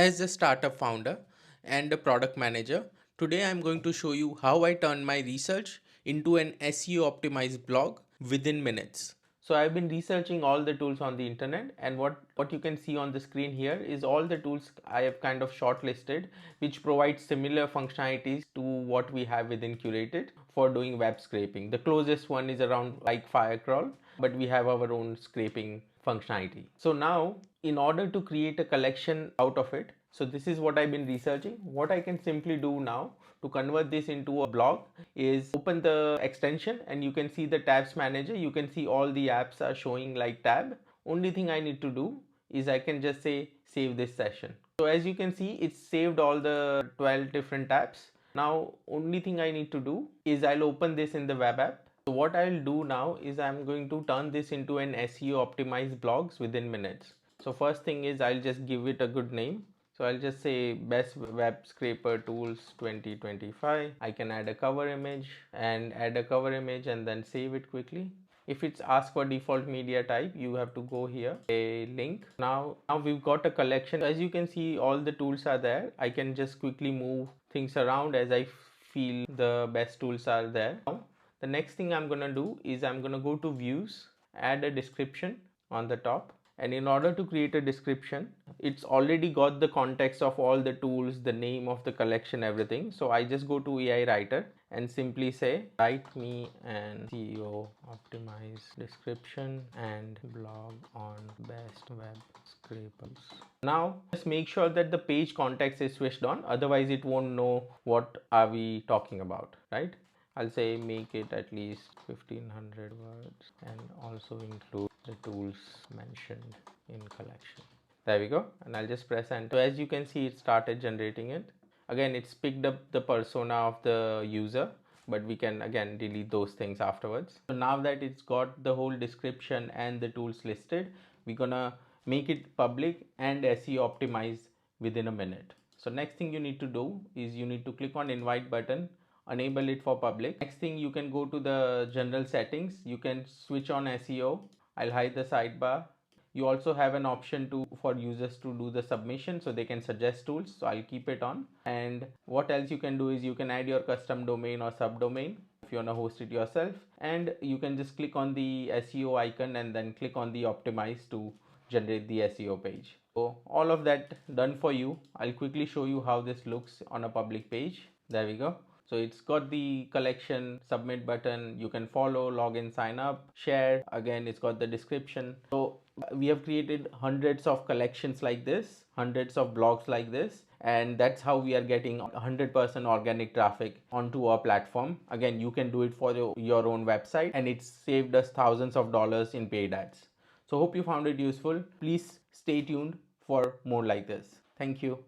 As a startup founder and a product manager, today I'm going to show you how I turn my research into an SEO optimized blog within minutes. So I've been researching all the tools on the internet, and what you can see on the screen here is all the tools I have kind of shortlisted which provide similar functionalities to what we have within CurateIt for doing web scraping. The closest one is around like Firecrawl, but we have our own scraping functionality. So now in order to create a collection out of it, so this is what I've been researching. What I can simply do now to convert this into a blog is open the extension, and you can see the tabs manager. You can see all the apps are showing like tab. Only thing I need to do is I can just say save this session. So as you can see, it's saved all the 12 different tabs. Now only thing I need to do is I'll open this in the web app. So what I'll do now is I'm going to turn this into an SEO optimized blogs within minutes. So first thing is I'll just give it a good name. So I'll just say best web scraper tools 2025. I can add a cover image and then save it quickly. If it's asked for default media type, you have to go here, a link. Now we've got a collection. As you can see, all the tools are there. I can just quickly move things around as I feel the best tools are there. Now, the next thing I'm gonna do is I'm gonna go to views, add a description on the top. And in order to create a description, it's already got the context of all the tools, the name of the collection, everything. So I just go to AI writer and simply say write me an SEO optimized description and blog on best web scrapers. Now just make sure that the page context is switched on, otherwise it won't know what are we talking about, right? I'll say make it at least 1500 words and also include the tools mentioned in collection. There we go, and I'll just press enter. So as you can see, it started generating it. Again, it's picked up the persona of the user, but we can again delete those things afterwards. So now that it's got the whole description and the tools listed, we're gonna make it public and SEO optimized within a minute. So next thing you need to do is you need to click on invite button, enable it for public. Next thing, you can go to the general settings, you can switch on SEO. I'll hide the sidebar. You also have an option for users to do the submission, so they can suggest tools, so I'll keep it on. And what else you can do is you can add your custom domain or subdomain if you want to host it yourself, and you can just click on the SEO icon and then click on the optimize to generate the SEO page. So all of that done for you. I'll quickly show you how this looks on a public page. There we go. So it's got the collection, submit button, you can follow, login, sign up, share. Again, it's got the description. So we have created hundreds of collections like this, hundreds of blogs like this, and that's how we are getting 100% organic traffic onto our platform. Again, you can do it for your own website, and it's saved us thousands of dollars in paid ads. So hope you found it useful. Please stay tuned for more like this. Thank you.